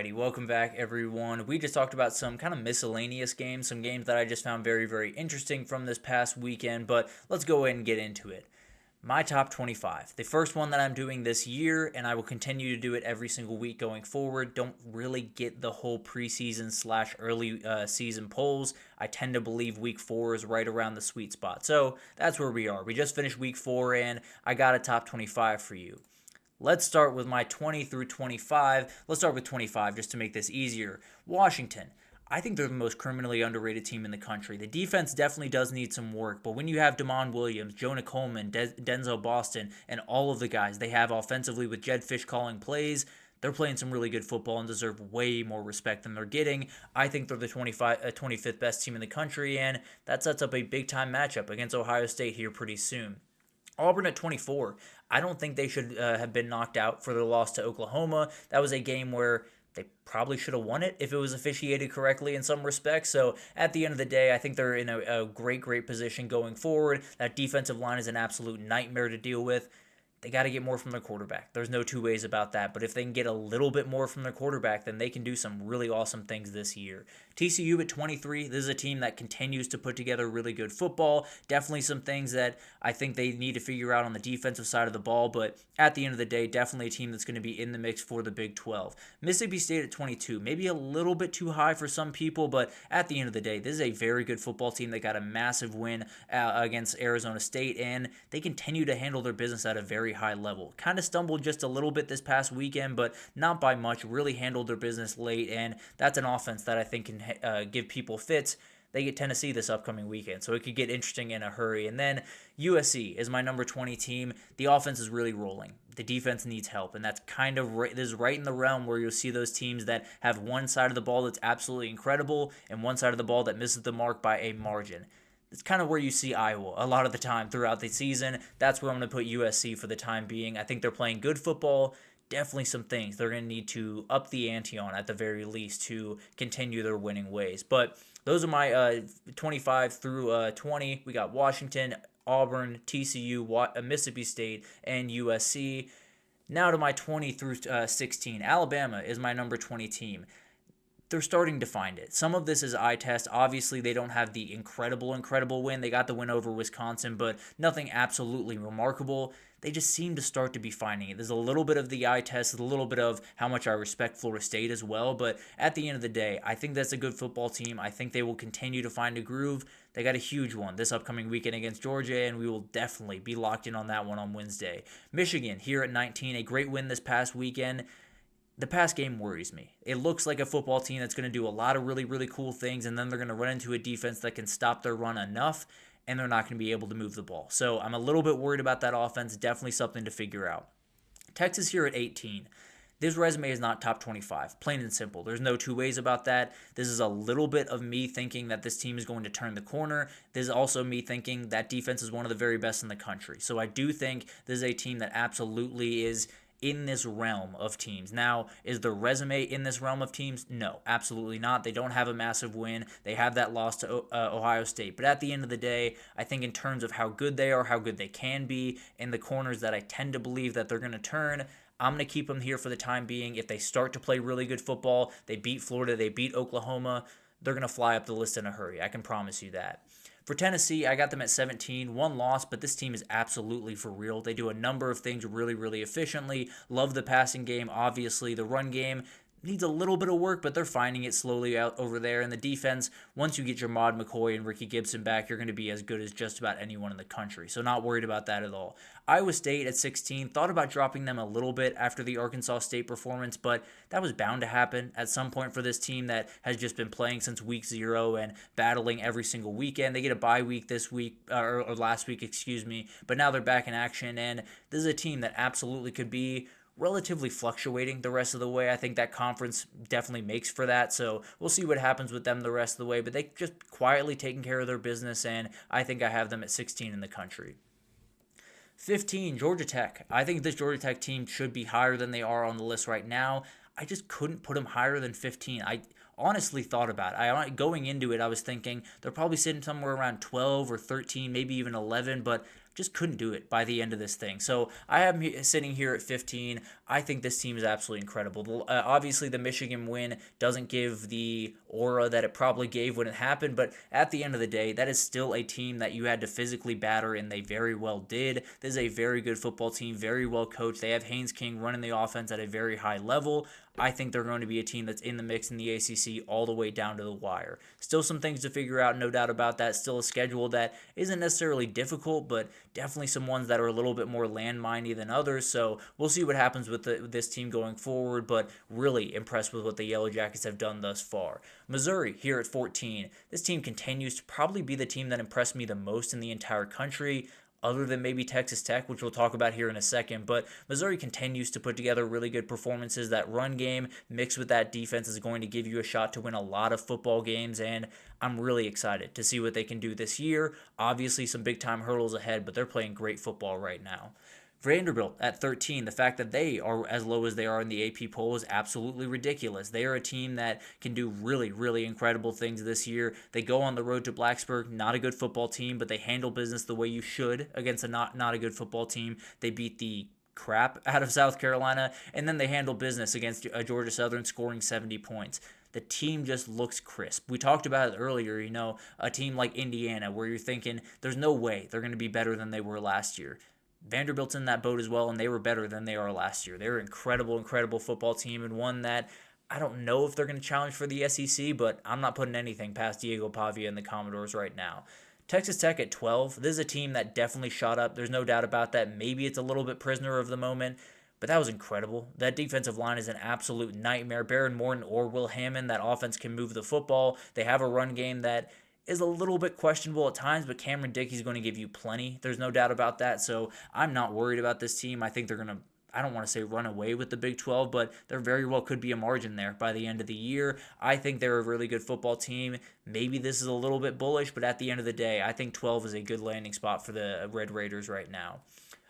Alrighty, welcome back everyone. We just talked about some kind of miscellaneous games, some games that I just found very, very interesting from this past weekend, but let's go ahead and get into it. My top 25. The first one that I'm doing this year, and I will continue to do it every single week going forward. Don't really get the whole preseason slash early season polls. I tend to believe week 4 is right around the sweet spot. So that's where we are. We just finished week 4, and I got a top 25 for you. Let's start with my 20 through 25. Let's start with 25 just to make this easier. Washington. I think they're the most criminally underrated team in the country. The defense definitely does need some work, but when you have Damon Williams, Jonah Coleman, Denzel Boston, and all of the guys they have offensively with Jed Fish calling plays, they're playing some really good football and deserve way more respect than they're getting. I think they're the 25th best team in the country, and that sets up a big-time matchup against Ohio State here pretty soon. Auburn at 24. I don't think they should have been knocked out for their loss to Oklahoma. That was a game where they probably should have won it if it was officiated correctly in some respects. So at the end of the day, I think they're in a great position going forward. That defensive line is an absolute nightmare to deal with. They got to get more from their quarterback. There's no two ways about that. But if they can get a little bit more from their quarterback, then they can do some really awesome things this year. TCU at 23. This is a team that continues to put together really good football. Definitely some things that I think they need to figure out on the defensive side of the ball. But at the end of the day, definitely a team that's going to be in the mix for the Big 12. Mississippi State at 22. Maybe a little bit too high for some people, but at the end of the day, this is a very good football team that got a massive win against Arizona State, and they continue to handle their business at a very high level. Kind of stumbled just a little bit this past weekend, but not by much. Really handled their business late, and that's an offense that I think can give people fits. They get Tennessee this upcoming weekend, so it could get interesting in a hurry. And then USC is my number 20 team. The offense is really rolling. The defense needs help, and that's kind of right, this is right in the realm where you'll see those teams that have one side of the ball that's absolutely incredible and one side of the ball that misses the mark by a margin. It's kind of where you see Iowa a lot of the time throughout the season. That's where I'm going to put USC for the time being. I think they're playing good football. Definitely some things they're going to need to up the ante on at the very least to continue their winning ways. But those are my 25 through 20. We got Washington, Auburn, TCU, Mississippi State, and USC. Now to my 20 through 16. Alabama is my number 20 team. They're starting to find it. Some of this is eye test. Obviously, they don't have the incredible win. They got the win over Wisconsin, but nothing absolutely remarkable. They just seem to start to be finding it. There's a little bit of the eye test, a little bit of how much I respect Florida State as well, but at the end of the day, I think that's a good football team. I think they will continue to find a groove. They got a huge one this upcoming weekend against Georgia, and we will definitely be locked in on that one on Wednesday. Michigan here at 19, a great win this past weekend. The pass game worries me. It looks like a football team that's going to do a lot of really cool things, and then they're going to run into a defense that can stop their run enough, and they're not going to be able to move the ball. So I'm a little bit worried about that offense. Definitely something to figure out. Texas here at 18. This resume is not top 25, plain and simple. There's no two ways about that. This is a little bit of me thinking that this team is going to turn the corner. This is also me thinking that defense is one of the very best in the country. So I do think this is a team that absolutely is in this realm of teams. Now, is the resume in this realm of teams? No, absolutely not. They don't have a massive win. They have that loss to Ohio State. But at the end of the day, I think in terms of how good they are, how good they can be, and the corners that I tend to believe that they're going to turn, I'm going to keep them here for the time being. If they start to play really good football, they beat Florida, they beat Oklahoma, they're going to fly up the list in a hurry. I can promise you that. For Tennessee, I got them at 17, one loss, but this team is absolutely for real. They do a number of things really efficiently. Love the passing game, obviously. The run game needs a little bit of work, but they're finding it slowly out over there. And the defense, once you get your Mod McCoy and Ricky Gibson back, you're going to be as good as just about anyone in the country. So not worried about that at all. Iowa State at 16, thought about dropping them a little bit after the Arkansas State performance, but that was bound to happen at some point for this team that has just been playing since week 0 and battling every single weekend. They get a bye week this week, or last week, excuse me, but now they're back in action, and this is a team that absolutely could be relatively fluctuating the rest of the way. I think that conference definitely makes for that, so we'll see what happens with them the rest of the way, but they just quietly taking care of their business, and I think I have them at 16 in the country. 15, Georgia Tech. I think this Georgia Tech team should be higher than they are on the list right now. I just couldn't put them higher than 15. I honestly thought about it. Going into it, I was thinking they're probably sitting somewhere around 12 or 13, maybe even 11, but just couldn't do it by the end of this thing. So I have me sitting here at 15. I think this team is absolutely incredible. Obviously, the Michigan win doesn't give the aura that it probably gave when it happened, but at the end of the day, that is still a team that you had to physically batter, and they very well did. This is a very good football team, very well coached. They have Haynes King running the offense at a very high level. I think they're going to be a team that's in the mix in the ACC all the way down to the wire. Still some things to figure out, no doubt about that. Still a schedule that isn't necessarily difficult, but definitely some ones that are a little bit more landminey than others. So we'll see what happens with this team going forward, but really impressed with what the Yellow Jackets have done thus far. Missouri here at 14. This team continues to probably be the team that impressed me the most in the entire country, other than maybe Texas Tech, which we'll talk about here in a second. But Missouri continues to put together really good performances. That run game mixed with that defense is going to give you a shot to win a lot of football games, and I'm really excited to see what they can do this year. Obviously, some big-time hurdles ahead, but they're playing great football right now. Vanderbilt at 13, the fact that they are as low as they are in the AP poll is absolutely ridiculous. They are a team that can do really, really incredible things this year. They go on the road to Blacksburg, not a good football team, but they handle business the way you should against a not a good football team. They beat the crap out of South Carolina, and then they handle business against Georgia Southern, scoring 70 points. The team just looks crisp. We talked about it earlier, a team like Indiana where you're thinking there's no way they're going to be better than they were last year. Vanderbilt's in that boat as well, and they were better than they are last year. They're an incredible, incredible football team, and one that I don't know if they're going to challenge for the SEC, but I'm not putting anything past Diego Pavia and the Commodores right now. Texas Tech at 12. This is a team that definitely shot up. There's no doubt about that. Maybe it's a little bit prisoner of the moment, but that was incredible. That defensive line is an absolute nightmare. Baron Morton or Will Hammond, that offense can move the football. They have a run game that is a little bit questionable at times, but Cameron Dickey's going to give you plenty. There's no doubt about that. So I'm not worried about this team. I think they're going to, I don't want to say run away with the Big 12, but there very well could be a margin there by the end of the year. I think they're a really good football team. Maybe this is a little bit bullish, but at the end of the day, I think 12 is a good landing spot for the Red Raiders right now.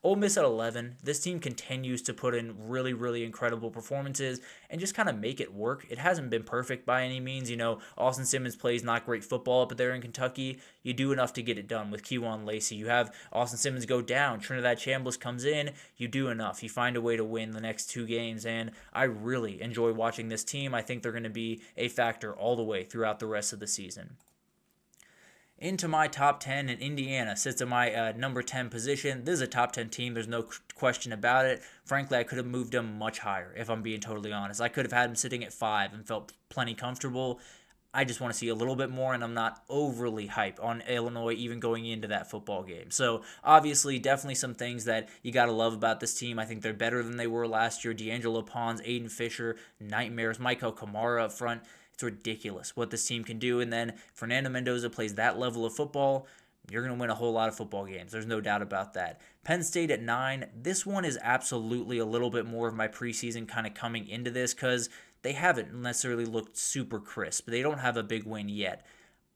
Ole Miss at 11. This team continues to put in really, really incredible performances and just kind of make it work. It hasn't been perfect by any means. Austin Simmons plays not great football up there in Kentucky. You do enough to get it done with Kejuan Lacey. You have Austin Simmons go down. Trinidad Chambliss comes in. You do enough. You find a way to win the next two games, and I really enjoy watching this team. I think they're going to be a factor all the way throughout the rest of the season. Into my top 10, and Indiana sits in my number 10 position. This is a top 10 team. There's no question about it. Frankly, I could have moved them much higher, if I'm being totally honest. I could have had them sitting at 5 and felt plenty comfortable. I just want to see a little bit more, and I'm not overly hyped on Illinois even going into that football game. So, obviously, definitely some things that you got to love about this team. I think they're better than they were last year. D'Angelo Pons, Aiden Fisher, nightmares. Michael Kamara up front. It's ridiculous what this team can do. And then Fernando Mendoza plays that level of football. You're going to win a whole lot of football games. There's no doubt about that. Penn State at 9. This one is absolutely a little bit more of my preseason kind of coming into this because they haven't necessarily looked super crisp. They don't have a big win yet.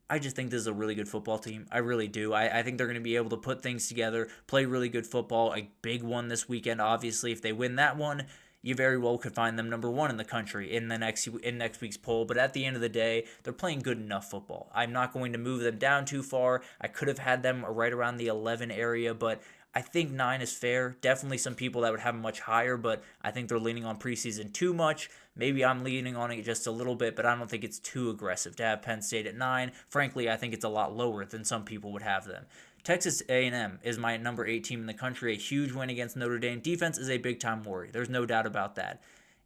I just think this is a really good football team. I really do. I think they're going to be able to put things together, play really good football. A big one this weekend, obviously. If they win that one, you very well could find them number 1 in the country in next week's poll. But at the end of the day, they're playing good enough football. I'm not going to move them down too far. I could have had them right around the 11 area, but I think 9 is fair. Definitely some people that would have them much higher, but I think they're leaning on preseason too much. Maybe I'm leaning on it just a little bit, but I don't think it's too aggressive to have Penn State at 9. Frankly, I think it's a lot lower than some people would have them. Texas A&M is my number 8 team in the country, a huge win against Notre Dame. Defense is a big-time worry. There's no doubt about that.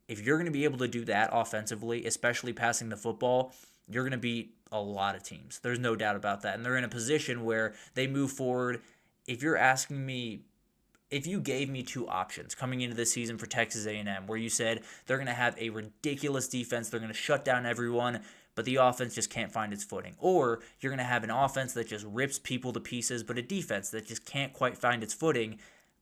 If you're going to be able to do that offensively, especially passing the football, you're going to beat a lot of teams. There's no doubt about that. And they're in a position where they move forward. If you're asking me, if you gave me 2 options coming into this season for Texas A&M, where you said they're going to have a ridiculous defense, they're going to shut down everyone, but the offense just can't find its footing. Or you're going to have an offense that just rips people to pieces, but a defense that just can't quite find its footing,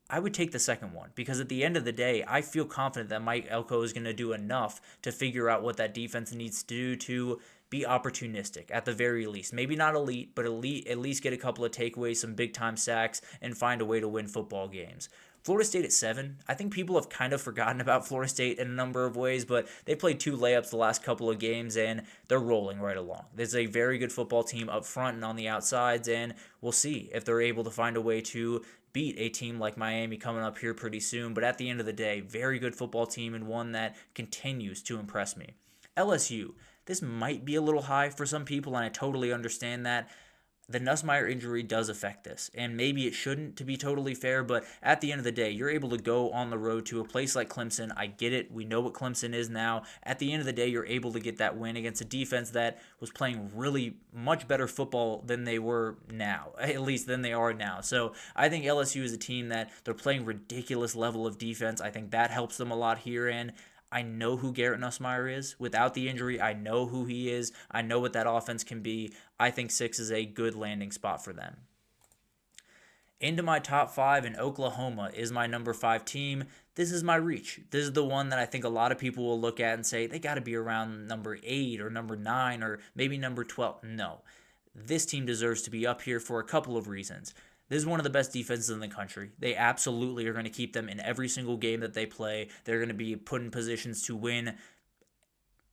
I would take the second one. Because at the end of the day, I feel confident that Mike Elko is going to do enough to figure out what that defense needs to do to be opportunistic at the very least. Maybe not elite, but at least get a couple of takeaways, some big-time sacks, and find a way to win football games. Florida State at 7. I think people have kind of forgotten about Florida State in a number of ways, but they played 2 layups the last couple of games, and they're rolling right along. There's a very good football team up front and on the outsides, and we'll see if they're able to find a way to beat a team like Miami coming up here pretty soon. But at the end of the day, very good football team and one that continues to impress me. LSU, this might be a little high for some people, and I totally understand that. The Nussmeier injury does affect this, and maybe it shouldn't, to be totally fair, but at the end of the day, you're able to go on the road to a place like Clemson. I get it. We know what Clemson is now. At the end of the day, you're able to get that win against a defense that was playing really much better football than they were now, at least than they are now. So I think LSU is a team that they're playing ridiculous level of defense. I think that helps them a lot here, and I know who Garrett Nussmeier is. Without the injury, I know who he is. I know what that offense can be. I think 6 is a good landing spot for them. Into my top 5, and Oklahoma is my number 5 team. This is my reach. This is the one that I think a lot of people will look at and say, they got to be around number 8 or number 9 or maybe number 12. No. This team deserves to be up here for a couple of reasons. This is one of the best defenses in the country. They absolutely are going to keep them in every single game that they play. They're going to be put in positions to win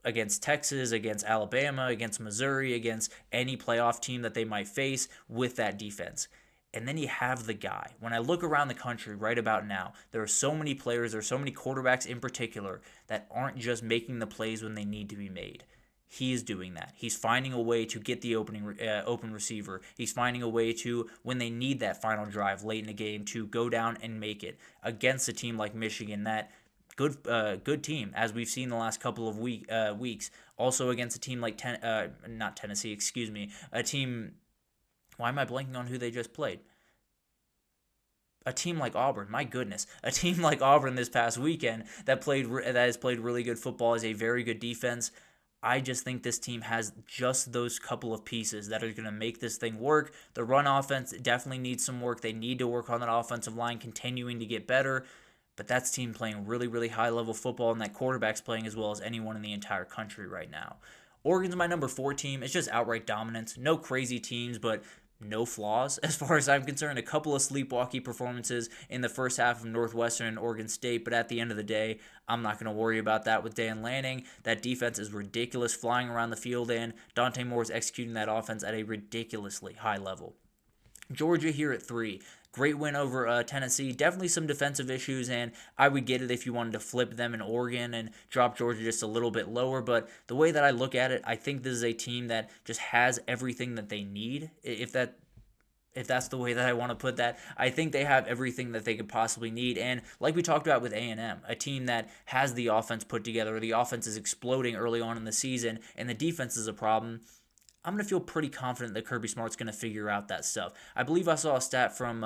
against Texas, against Alabama, against Missouri, against any playoff team that they might face with that defense. And then you have the guy. When I look around the country right about now, there are so many players, there are so many quarterbacks in particular that aren't just making the plays when they need to be made. He is doing that. He's finding a way to get the open receiver. He's finding a way to, when they need that final drive late in the game, to go down and make it against a team like Michigan, that good team, as we've seen the last couple of weeks. Also against a team like not Tennessee, excuse me, a team. Why am I blanking on who they just played? A team like Auburn, my goodness, a team like Auburn this past weekend that has played really good football, is a very good defense. I just think this team has just those couple of pieces that are going to make this thing work. The run offense definitely needs some work. They need to work on that offensive line, continuing to get better. But that's team playing really, really high-level football, and that quarterback's playing as well as anyone in the entire country right now. Oregon's my number 4 team. It's just outright dominance. No crazy teams, but no flaws as far as I'm concerned. A couple of sleepwalky performances in the first half of Northwestern and Oregon State, but at the end of the day, I'm not going to worry about that with Dan Lanning. That defense is ridiculous, flying around the field, and Dante Moore is executing that offense at a ridiculously high level. Georgia here at 3. Great win over Tennessee. Definitely some defensive issues, and I would get it if you wanted to flip them in Oregon and drop Georgia just a little bit lower. But the way that I look at it, I think this is a team that just has everything that they need. If that's the way that I want to put that, I think they have everything that they could possibly need. And like we talked about with A&M, a team that has the offense put together, the offense is exploding early on in the season, and the defense is a problem. I'm going to feel pretty confident that Kirby Smart's going to figure out that stuff. I believe I saw a stat from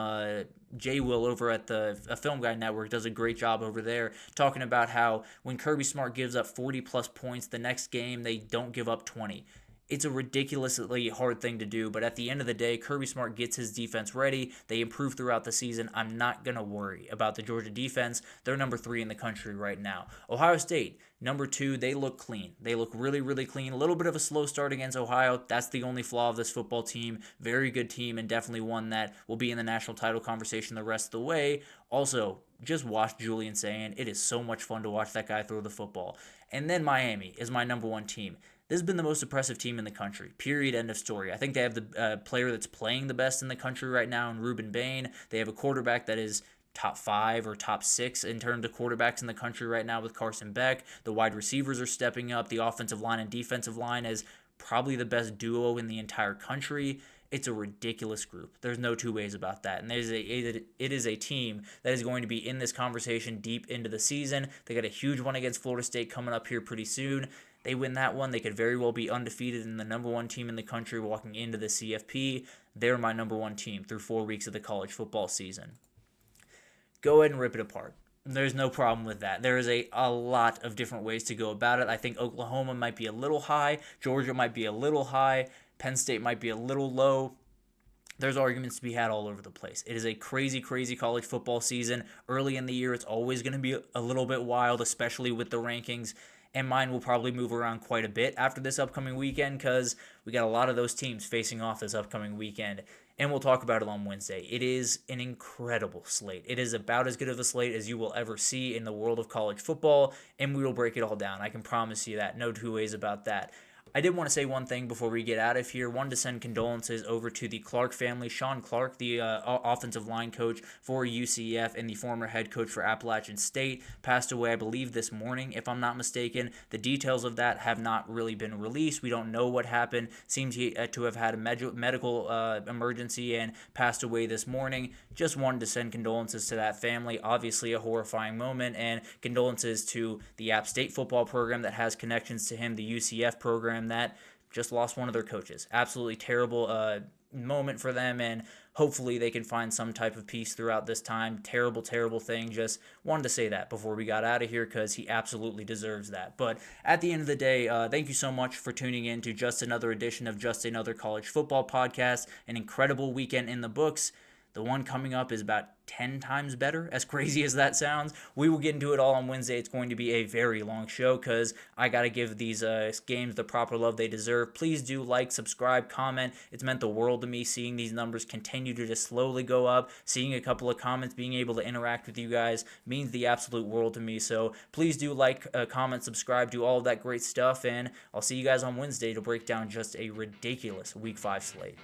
Jay Will over at the Film Guy Network, does a great job over there, talking about how when Kirby Smart gives up 40-plus points, the next game they don't give up 20. It's a ridiculously hard thing to do, but at the end of the day, Kirby Smart gets his defense ready. They improve throughout the season. I'm not going to worry about the Georgia defense. They're number 3 in the country right now. Ohio State, number 2, they look clean. They look really, really clean. A little bit of a slow start against Ohio. That's the only flaw of this football team. Very good team, and definitely one that will be in the national title conversation the rest of the way. Also, just watch Julian Sayin. It is so much fun to watch that guy throw the football. And then Miami is my number 1 team. This has been the most impressive team in the country. Period. End of story. I think they have the player that's playing the best in the country right now in Ruben Bain. They have a quarterback that is top 5 or top 6 in terms of quarterbacks in the country right now with Carson Beck. The wide receivers are stepping up. The offensive line and defensive line is probably the best duo in the entire country. It's a ridiculous group. There's no two ways about that. And it is a team that is going to be in this conversation deep into the season. They got a huge one against Florida State coming up here pretty soon. They win that one, they could very well be undefeated and the number 1 team in the country walking into the CFP. They're my number 1 team through 4 weeks of the college football season. Go ahead and rip it apart. There's no problem with that. There is a lot of different ways to go about it. I think Oklahoma might be a little high. Georgia might be a little high. Penn State might be a little low. There's arguments to be had all over the place. It is a crazy, crazy college football season. Early in the year, it's always going to be a little bit wild, especially with the rankings. And mine will probably move around quite a bit after this upcoming weekend because we got a lot of those teams facing off this upcoming weekend. And we'll talk about it on Wednesday. It is an incredible slate. It is about as good of a slate as you will ever see in the world of college football, and we will break it all down. I can promise you that. No two ways about that. I did want to say one thing before we get out of here. Wanted to send condolences over to the Clark family. Sean Clark, the offensive line coach for UCF and the former head coach for Appalachian State, passed away, I believe, this morning, if I'm not mistaken. The details of that have not really been released. We don't know what happened. Seems to have had a medical emergency and passed away this morning. Just wanted to send condolences to that family. Obviously a horrifying moment, and condolences to the App State football program that has connections to him, the UCF program that just lost one of their coaches. Absolutely terrible moment for them, and hopefully they can find some type of peace throughout this time. Terrible, terrible thing. Just wanted to say that before we got out of here because he absolutely deserves that. But at the end of the day, thank you so much for tuning in to just another edition of Just Another College Football Podcast. An incredible weekend in the books. The one coming up is about 10 times better, as crazy as that sounds. We will get into it all on Wednesday. It's going to be a very long show because I got to give these games the proper love they deserve. Please do like, subscribe, comment. It's meant the world to me seeing these numbers continue to just slowly go up. Seeing a couple of comments, being able to interact with you guys means the absolute world to me. So please do like, comment, subscribe, do all of that great stuff. And I'll see you guys on Wednesday to break down just a ridiculous Week 5 slate.